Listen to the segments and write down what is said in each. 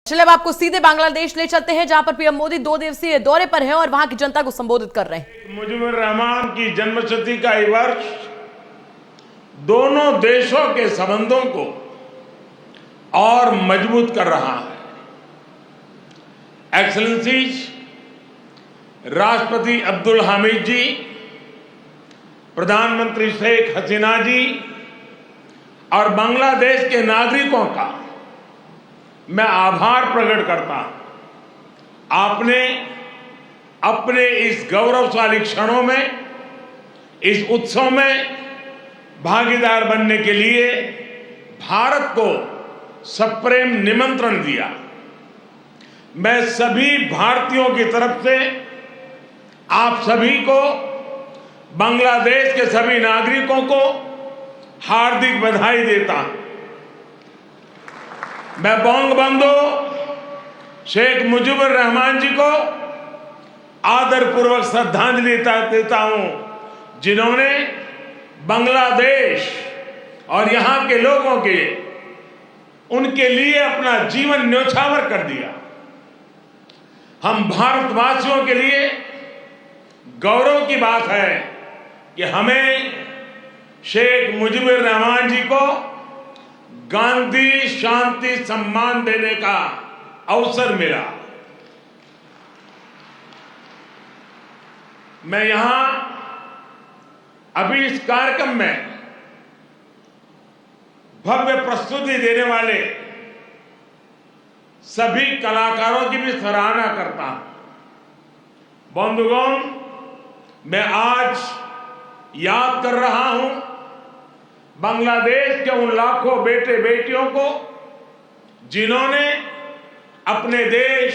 चलिए अब आपको सीधे बांग्लादेश ले चलते हैं, जहां पर पीएम मोदी 2 दिवसीय दौरे पर हैं और वहां की जनता को संबोधित कर रहे हैं। मुजिबुर रहमान की जन्मशती का ये वर्ष दोनों देशों के संबंधों को और मजबूत कर रहा है। एक्सेलेंसीज, राष्ट्रपति अब्दुल हामिद जी, प्रधानमंत्री शेख हसीना जी और बांग्लादेश के नागरिकों का मैं आभार प्रकट करता हूं। आपने अपने इस गौरवशाली क्षणों में, इस उत्सव में भागीदार बनने के लिए भारत को सप्रेम निमंत्रण दिया। मैं सभी भारतीयों की तरफ से आप सभी को, बांग्लादेश के सभी नागरिकों को हार्दिक बधाई देता हूं। मैं बंगबंधु शेख मुजिबुर रहमान जी को आदरपूर्वक श्रद्धांजलि देता हूं, जिन्होंने बांग्लादेश और यहां के लोगों के उनके लिए अपना जीवन न्यौछावर कर दिया। हम भारतवासियों के लिए गौरव की बात है कि हमें शेख मुजिबुर रहमान जी को गांधी शांति सम्मान देने का अवसर मिला। मैं यहां अभी इस कार्यक्रम में भव्य प्रस्तुति देने वाले सभी कलाकारों की भी सराहना करता हूं। बंधुगण, मैं आज याद कर रहा हूं बांग्लादेश के उन लाखों बेटे बेटियों को जिन्होंने अपने देश,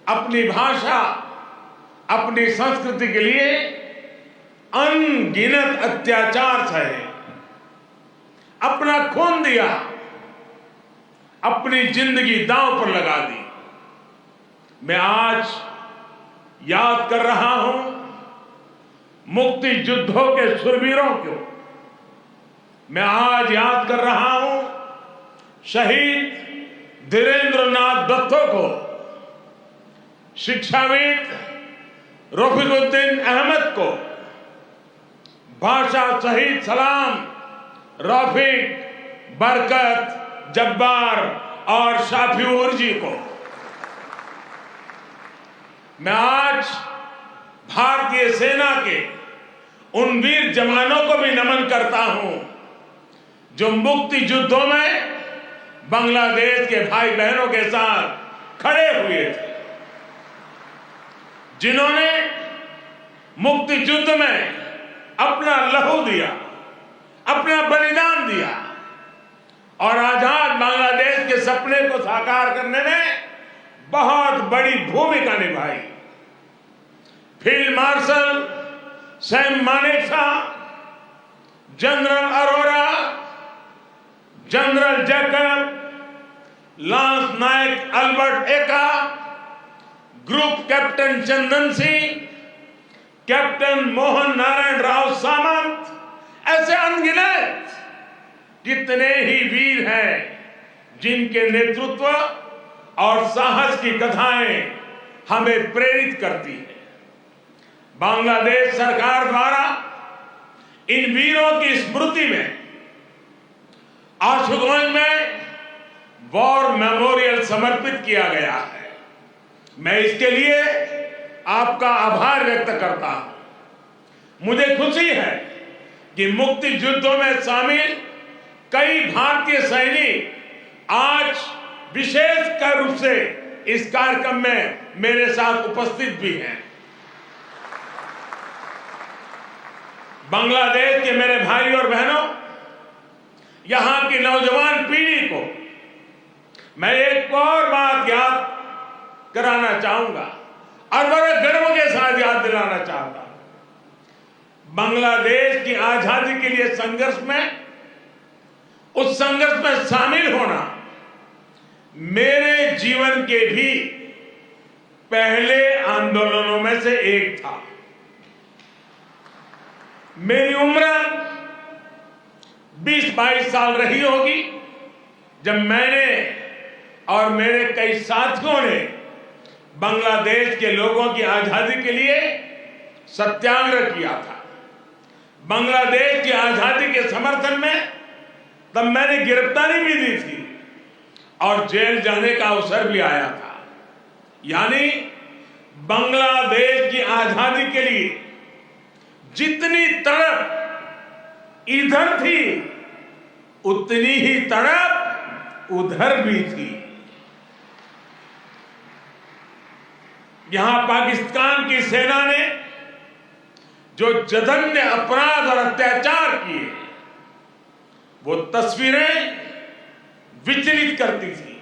अपनी भाषा, अपनी संस्कृति के लिए अनगिनत अत्याचार सहे, अपना खून दिया, अपनी जिंदगी दांव पर लगा दी। मैं आज याद कर रहा हूं मुक्ति युद्धों के शूरवीरों को। मैं आज याद कर रहा हूं शहीद धीरेंद्रनाथ दत्तो को, शिक्षाविद रफीकुद्दीन अहमद को, भाषा शहीद सलाम, रफीक, बरकत, जब्बार और शाफिऊर जी को। मैं आज भारतीय सेना के उन वीर जवानों को भी नमन करता हूं जो मुक्ति युद्धों में बांग्लादेश के भाई बहनों के साथ खड़े हुए थे, जिन्होंने मुक्ति युद्ध में अपना लहू दिया, अपना बलिदान दिया और आजाद बांग्लादेश के सपने को साकार करने में बहुत बड़ी भूमिका निभाई। Field marshal Sam Manekshaw, general Arora, general Jacob, lance Naik Albert Ekka, group captain Chandan Singh, captain Mohan Narayan Rao Samant, ऐसे अनगिनत कितने ही वीर हैं जिनके नेतृत्व और साहस की कथाएं हमें प्रेरित करती है। बांग्लादेश सरकार द्वारा इन वीरों की स्मृति में आशुगंज में वॉर मेमोरियल समर्पित किया गया है। मैं इसके लिए आपका आभार व्यक्त करता हूं। मुझे खुशी है कि मुक्ति युद्धों में शामिल कई भारतीय सैनिक आज विशेष रूप से इस कार्यक्रम में मेरे साथ उपस्थित भी हैं। बांग्लादेश के मेरे भाई और बहनों, यहां की नौजवान पीढ़ी को मैं एक और बात याद कराना चाहूंगा और बड़े गर्व के साथ याद दिलाना चाहता हूं। बांग्लादेश की आजादी के लिए संघर्ष में, उस संघर्ष में शामिल होना मेरे जीवन के भी पहले आंदोलनों में से एक था। मेरी उम्र 20-22 साल रही होगी जब मैंने और मेरे कई साथियों ने बांग्लादेश के लोगों की आजादी के लिए सत्याग्रह किया था। बांग्लादेश की आजादी के समर्थन में तब मैंने गिरफ्तारी भी दी थी और जेल जाने का अवसर भी आया था। यानी बांग्लादेश की आजादी के लिए जितनी तड़प इधर थी उतनी ही तड़प उधर भी थी। यहां पाकिस्तान की सेना ने जो जघन्य अपराध और अत्याचार किए वो तस्वीरें विचलित करती थी।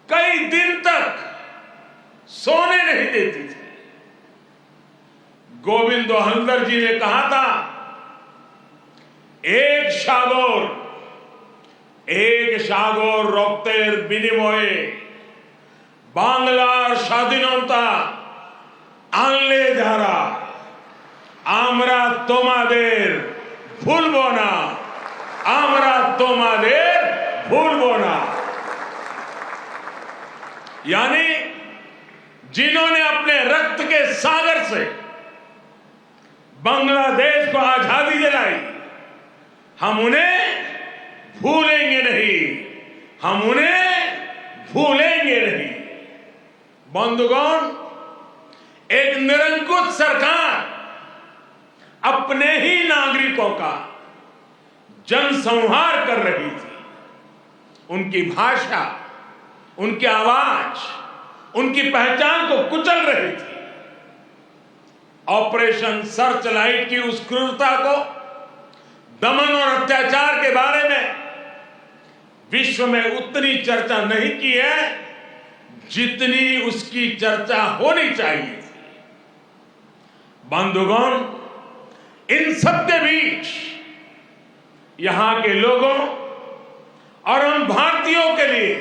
कई दिन तक सोने नहीं देती थी। गोविंदो हल्दर जी ने कहा था, एक সাগর রক্তের বিনিময়ে বাংলার স্বাধীনতা আনলে যারা, আমরা তোমাদের ভুলবো না, আমরা তোমাদের ভুলবো না। यानी जिन्होंने अपने रक्त के सागर से बांग्लादेश को आजादी दिलाई, हम उन्हें भूलेंगे नहीं, हम उन्हें भूलेंगे नहीं। बंधुगण, एक निरंकुश सरकार अपने ही नागरिकों का जनसंहार कर रही थी। उनकी भाषा, उनकी आवाज, उनकी पहचान को कुचल रही थी। ऑपरेशन सर्च लाइट की उस क्रूरता को, दमन और अत्याचार के बारे में विश्व में उतनी चर्चा नहीं की है जितनी उसकी चर्चा होनी चाहिए थी। बंधुगण, इन सबके बीच यहां के लोगों और हम भारतीयों के लिए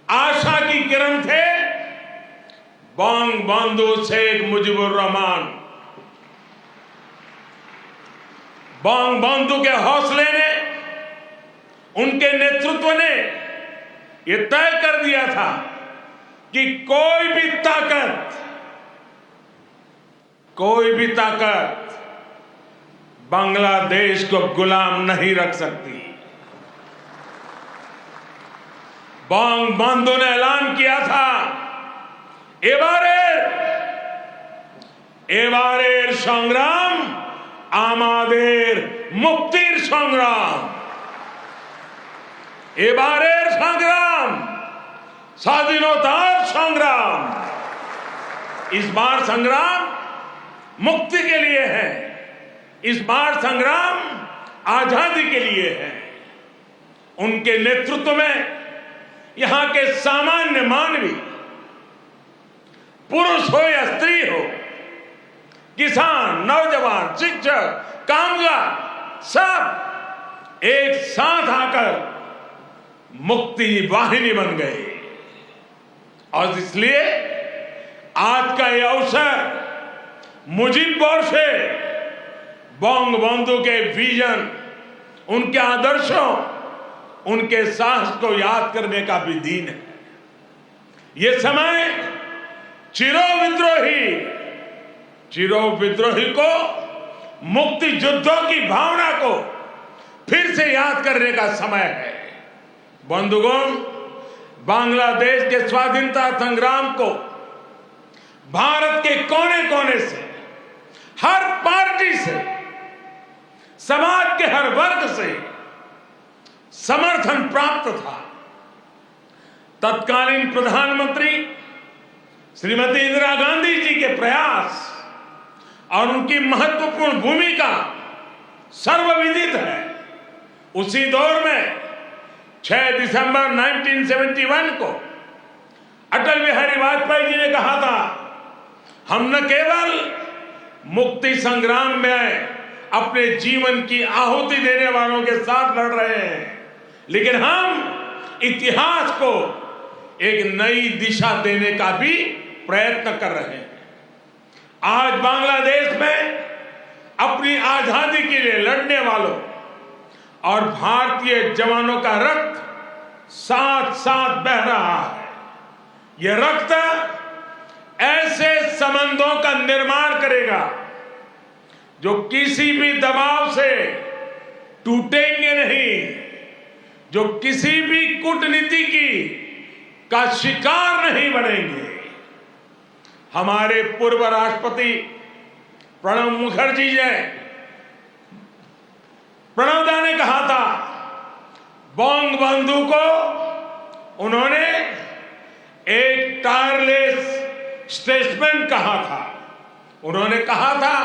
आशा की किरण थे बंगबंधु शेख मुजीबुर रहमान। बंगबंधु के हौसले ने, उनके नेतृत्व ने यह तय कर दिया था कि कोई भी ताकत बांग्लादेश को गुलाम नहीं रख सकती। बंगबंधु ने ऐलान किया था, এবারের সংগ্রাম আমাদের মুক্তির সংগ্রাম। এবারের সংগ্রাম স্বাধীনতার সংग्राम। इस बार संग्राम मुक्ति के लिए है, इस बार संग्राम आजादी के लिए है। उनके नेतृत्व में यहां के सामान्य मानवी, पुरुष हो या स्त्री हो, किसान, नौजवान, शिक्षक, कामगार, सब एक साथ आकर मुक्ति वाहिनी बन गए। और इसलिए आज का यह अवसर मुजीब से बंगबंधु के विजन, उनके आदर्शों, उनके साहस को याद करने का भी दिन है। यह समय चिरो विद्रोही को, मुक्ति युद्धों की भावना को फिर से याद करने का समय है। बंधुगण, बांग्लादेश के स्वाधीनता संग्राम को भारत के कोने कोने से, हर पार्टी से, समाज के हर वर्ग से समर्थन प्राप्त था। तत्कालीन प्रधानमंत्री श्रीमती इंदिरा गांधी जी के प्रयास और उनकी महत्वपूर्ण भूमिका सर्वविदित है। उसी दौर में 6 दिसंबर 1971 को अटल बिहारी वाजपेयी जी ने कहा था, हम न केवल मुक्ति संग्राम में अपने जीवन की आहुति देने वालों के साथ लड़ रहे हैं, लेकिन हम इतिहास को एक नई दिशा देने का भी प्रयत्न कर रहे हैं। आज बांग्लादेश में अपनी आजादी के लिए लड़ने वालों और भारतीय जवानों का रक्त साथ साथ बह रहा है। यह रक्त ऐसे संबंधों का निर्माण करेगा जो किसी भी दबाव से टूटेंगे नहीं, जो किसी भी कूटनीति का शिकार नहीं बनेंगे। हमारे पूर्व राष्ट्रपति प्रणब मुखर्जी ने प्रणवदा ने कहा था, बंग बंधु को उन्होंने एक टायरलेस स्टेटसमैन कहा था। उन्होंने कहा था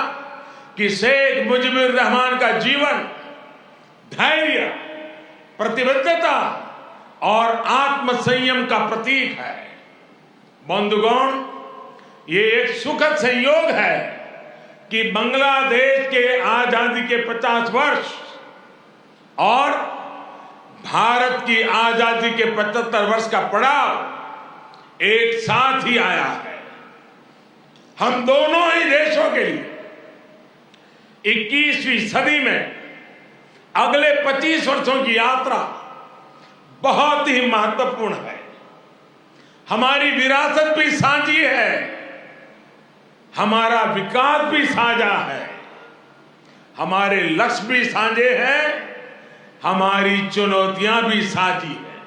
कि शेख मुजीबुर रहमान का जीवन धैर्य, प्रतिबद्धता और आत्मसंयम का प्रतीक है। बंधुगण, ये एक सुखद संयोग है कि बांग्लादेश के आजादी के 50 वर्ष और भारत की आजादी के 75 वर्ष का पड़ाव एक साथ ही आया है। हम दोनों ही देशों के लिए 21वीं सदी में अगले 25 वर्षों की यात्रा बहुत ही महत्वपूर्ण है। हमारी विरासत भी साझी है, हमारा विकास भी साझा है, हमारे लक्ष्य भी साझे हैं, हमारी चुनौतियां भी साझी हैं।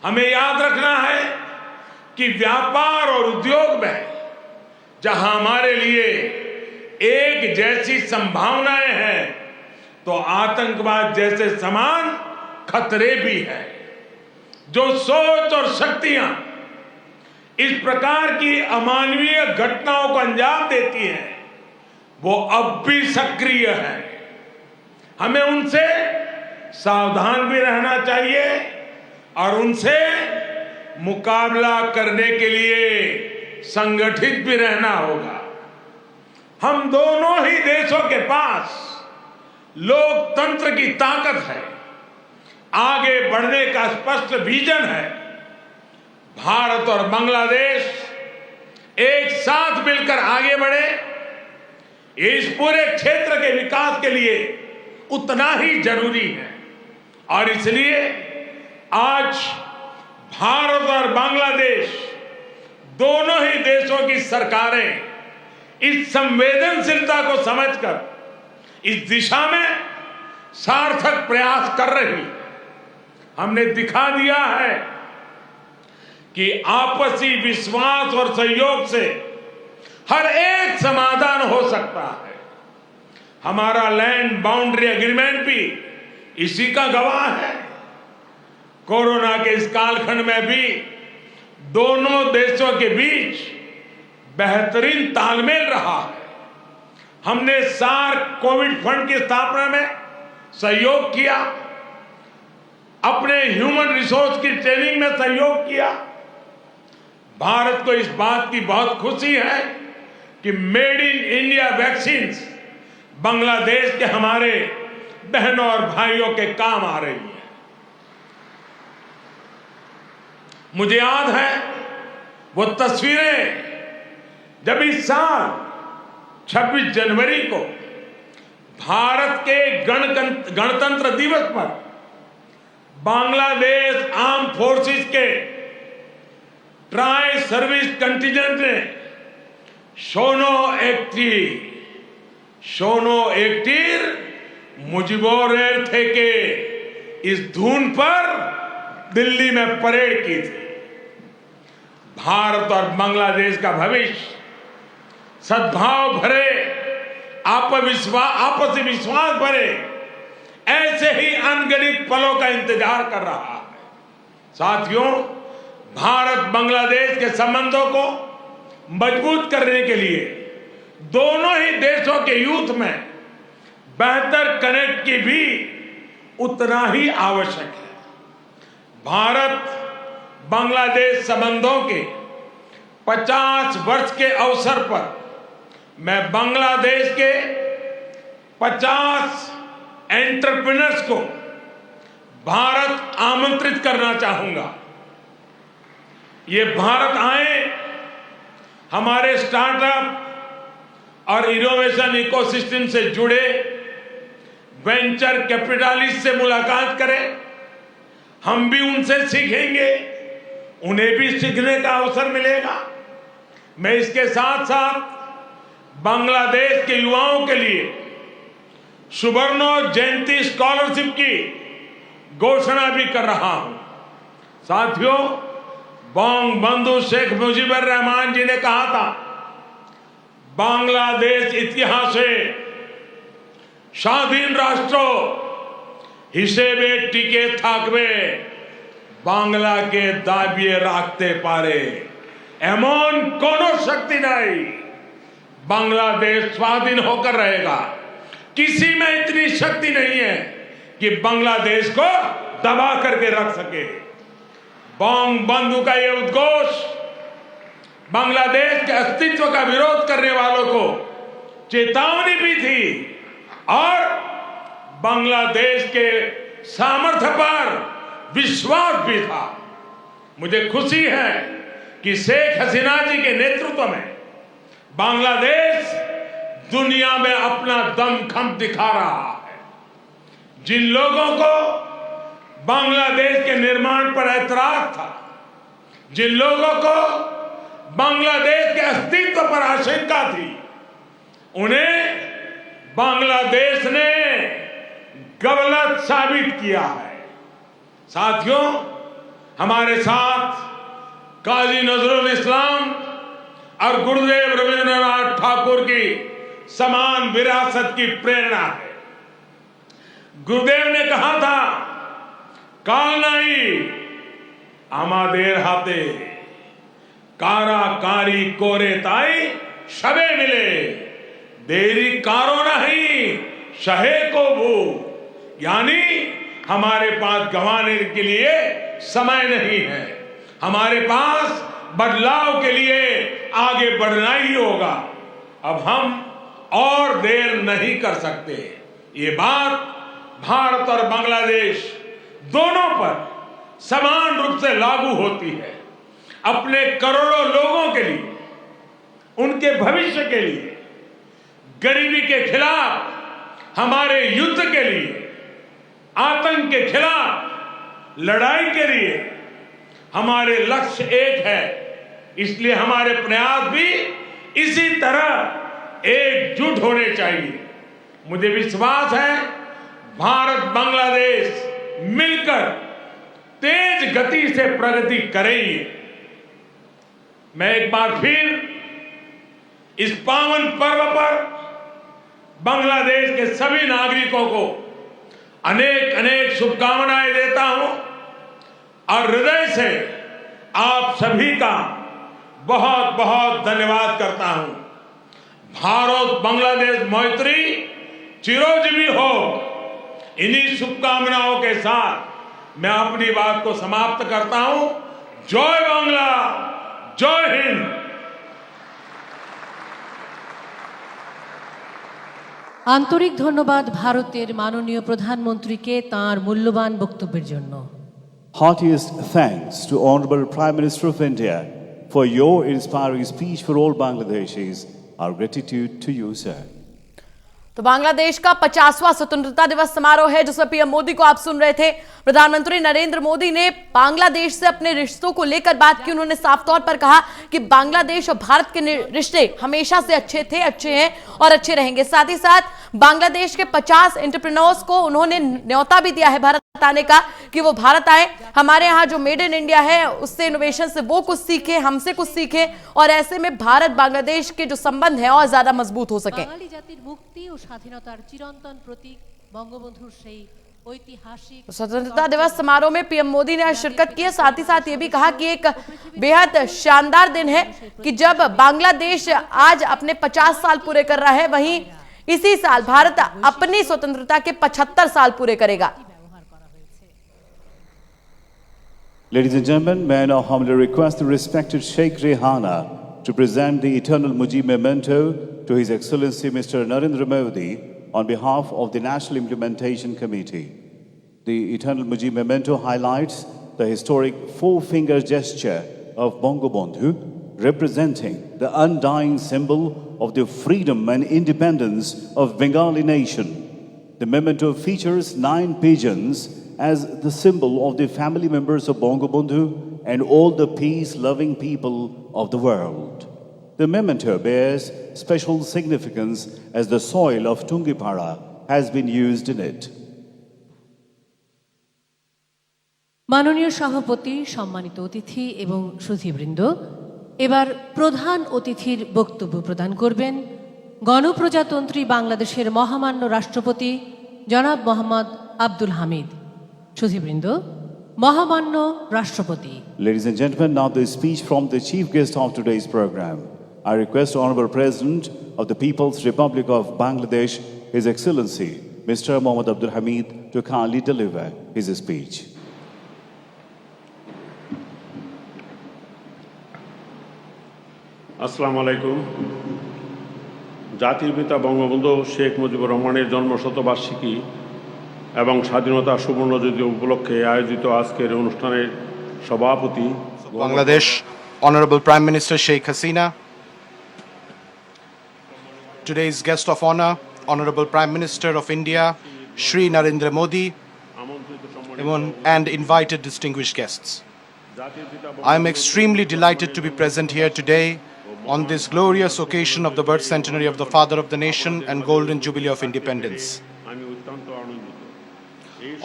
हमें याद रखना है कि व्यापार और उद्योग में जहां हमारे लिए एक जैसी संभावनाएं हैं, तो आतंकवाद जैसे समान खतरे भी हैं। जो सोच और शक्तियां इस प्रकार की अमानवीय घटनाओं को अंजाम देती हैं, वो अब भी सक्रिय हैं। हमें उनसे सावधान भी रहना चाहिए और उनसे मुकाबला करने के लिए संगठित भी रहना होगा। हम दोनों ही देशों के पास लोकतंत्र की ताकत है, आगे बढ़ने का स्पष्ट विजन है। भारत और बांग्लादेश एक साथ मिलकर आगे बढ़े, इस पूरे क्षेत्र के विकास के लिए उतना ही जरूरी है। और इसलिए आज भारत और बांग्लादेश दोनों ही देशों की सरकारें इस संवेदनशीलता को समझकर इस दिशा में सार्थक प्रयास कर रही है। हमने दिखा दिया है कि आपसी विश्वास और सहयोग से हर एक समाधान हो सकता है। हमारा लैंड बाउंड्री एग्रीमेंट भी इसी का गवाह है। कोरोना के इस कालखंड में भी दोनों देशों के बीच बेहतरीन तालमेल रहा है। हमने सार्क कोविड फंड की स्थापना में सहयोग किया, अपने ह्यूमन रिसोर्स की ट्रेनिंग में सहयोग किया। भारत को इस बात की बहुत खुशी है कि made in India vaccine Bangladesh के हमारे बहनों और भाइयों के काम आ रही है। मुझे याद है वो तस्वीरें जब इस साल 26 जनवरी को भारत के गणतंत्र दिवस पर बांग्लादेश आर्म फोर्सेस के ट्राई सर्विस कंटिजेंट ने शोनो एक्टिर मुजिबोर थे के इस धुन पर दिल्ली में परेड की थी। भारत और बांग्लादेश का भविष्य सद्भाव भरे, आपसी विश्वास भरे ऐसे ही अनगिनत पलों का इंतजार कर रहा है। साथियों, भारत बांग्लादेश के संबंधों को मजबूत करने के लिए दोनों ही देशों के यूथ में बेहतर कनेक्ट की भी उतना ही आवश्यक है। भारत बांग्लादेश संबंधों के 50 वर्ष के अवसर पर मैं बांग्लादेश के 50 एंटरप्रेन्योर्स को भारत आमंत्रित करना चाहूंगा। ये भारत आए, हमारे स्टार्टअप और इनोवेशन इकोसिस्टम से जुड़े वेंचर कैपिटलिस्ट से मुलाकात करें, हम भी उनसे सीखेंगे, उन्हें भी सीखने का अवसर मिलेगा। मैं इसके साथ साथ बांग्लादेश के युवाओं के लिए सुवर्णो जयंती स्कॉलरशिप की घोषणा भी कर रहा हूं। साथियों, बंगबंधु शेख मुजीबुर रहमान जी ने कहा था, बांग्लादेश इतिहासे স্বাধীন রাষ্ট্র হিসেবে টিকে থাকবে বাংলাকে দাবিয়ে রাখতে পারে এমন কোন शक्ति नहीं। बांग्लादेश स्वाधीन होकर रहेगा। किसी में इतनी शक्ति नहीं है कि बांग्लादेश को दबा करके रख सके। बंगबंधु का यह उद्घोष बांग्लादेश के अस्तित्व का विरोध करने वालों को चेतावनी भी थी और बांग्लादेश के सामर्थ्य पर विश्वास भी था। मुझे खुशी है कि शेख हसीना जी के नेतृत्व में बांग्लादेश दुनिया में अपना दमखम दिखा रहा है। जिन लोगों को बांग्लादेश के निर्माण पर ऐतराज था, जिन लोगों को बांग्लादेश के अस्तित्व पर आशंका थी, उन्हें बांग्लादेश ने गलत साबित किया है। साथियों, हमारे साथ काजी नजरुल इस्लाम और गुरुदेव रविंद्रनाथ ठाकुर की समान विरासत की प्रेरणा है। गुरुदेव ने कहा था, काल नहीं आमादेर हाथे काराकारी कोरे ताई शबे मिले देरी कारो नहीं शहे को भू। यानी हमारे पास गंवाने के लिए समय नहीं है, हमारे पास बदलाव के लिए आगे बढ़ना ही होगा। अब हम और देर नहीं कर सकते। ये बात भारत और बांग्लादेश दोनों पर समान रूप से लागू होती है। अपने करोड़ों लोगों के लिए, उनके भविष्य के लिए, गरीबी के खिलाफ हमारे युद्ध के लिए, आतंक के खिलाफ लड़ाई के लिए हमारे लक्ष्य एक है। इसलिए हमारे प्रयास भी इसी तरह एकजुट होने चाहिए। मुझे विश्वास है भारत बांग्लादेश मिलकर तेज गति से प्रगति करेंगे। मैं एक बार फिर इस पावन पर्व पर बांग्लादेश के सभी नागरिकों को अनेक अनेक शुभकामनाएं देता हूं और हृदय से आप सभी का बहुत बहुत धन्यवाद करता हूं। भारत बांग्लादेश मैत्री चिरोजीवी हो। इन्हीं शुभकामनाओं के साथ मैं अपनी बात को समाप्त करता हूं। जय बांग्ला, जय हिंद। আন্তরিক ধন্যবাদ ভারতের মাননীয় প্রধানমন্ত্রীকে তাঁর মূল্যবান বক্তব্যের জন্য। Heartiest thanks to Honorable Prime Minister of India for your inspiring speech for all Bangladeshis. Our gratitude to you, sir. तो बांग्लादेश का 50वां स्वतंत्रता दिवस समारोह है जिसमें पीएम मोदी को आप सुन रहे थे। प्रधानमंत्री नरेंद्र मोदी ने बांग्लादेश से अपने रिश्तों को लेकर बात की। उन्होंने साफ तौर पर कहा कि बांग्लादेश और भारत के रिश्ते हमेशा से अच्छे थे, अच्छे हैं और अच्छे रहेंगे। साथ ही साथ बांग्लादेश के 50 एंटरप्रेन्योर्स को उन्होंने न्योता भी दिया है भारत आने का कि वो भारत आए। हमारे यहाँ जो मेड इन इंडिया है उससे, इनोवेशन से वो कुछ सीखे, हमसे कुछ सीखे और ऐसे में भारत बांग्लादेश के जो संबंध है और ज्यादा मजबूत हो सके। বাঙালি জাতির মুক্তি ও স্বাধীনতার চিরন্তন প্রতীক বঙ্গবন্ধুর সেই ऐतिहासिक स्वतंत्रता दिवस समारोह में पीएम मोदी ने शिरकत की है। साथ ही साथ ये भी कहा कि एक बेहद शानदार दिन है कि जब बांग्लादेश आज अपने 50 साल पूरे कर रहा है, वहीं इसी साल भारत अपनी स्वतंत्रता के 75 साल पूरे करेगा। Ladies and gentlemen, may I now humbly request the respected Sheikh Rehana to present the Eternal Mujib Memento to His Excellency Mr. Narendra Modi on behalf of the National Implementation Committee. The Eternal Mujib Memento highlights the historic four-finger gesture of Bangabandhu, representing the undying symbol of the freedom and independence of Bengali nation. The memento features 9 pigeons as the symbol of the family members of Bangabandhu and all the peace-loving people of the world. The memento bears special significance as the soil of Tungipara has been used in it. মাননীয় সভাপতি, সম্মানিত অতিথি এবং সুধীবৃন্দ, এবার প্রধান অতিথির বক্তব্য প্রদান করবেন গণপ্রজাতন্ত্রী বাংলাদেশের মহামান্য রাষ্ট্রপতি জনাব মোহাম্মদ আব্দুল হামিদ। সুধীবৃন্দ, মহামান্য রাষ্ট্রপতি। Ladies and gentlemen, now the speech from the chief guest of today's program. I request Honorable President of the People's Republic of Bangladesh, His Excellency, Mr. Mohammad Abdul Hamid, to kindly deliver his speech. আসসালামু আলাইকুম। জাতির পিতা বঙ্গবন্ধু শেখ মুজিবুর রহমানের জন্মশতবার্ষিকী এবং স্বাধীনতা সুবর্ণজয়ন্তী উপলক্ষে আয়োজিত আজকের অনুষ্ঠানের সভাপতি Bangladesh, Honorable Prime Minister Sheikh Hasina, today's guest of honor, Honorable Prime Minister of India, Shri Narendra Modi, and invited distinguished guests. I am extremely delighted to be present here today on this glorious occasion of the birth centenary of the Father of the Nation and Golden Jubilee of Independence.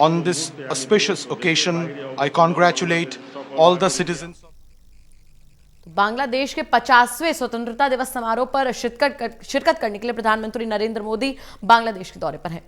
On this auspicious occasion, I congratulate all the citizens. Bangladesh के 50वें स्वतंत्रता दिवस समारोह पर शिरकत करने के लिए प्रधानमंत्री नरेंद्र मोदी बांग्लादेश के दौरे पर हैं।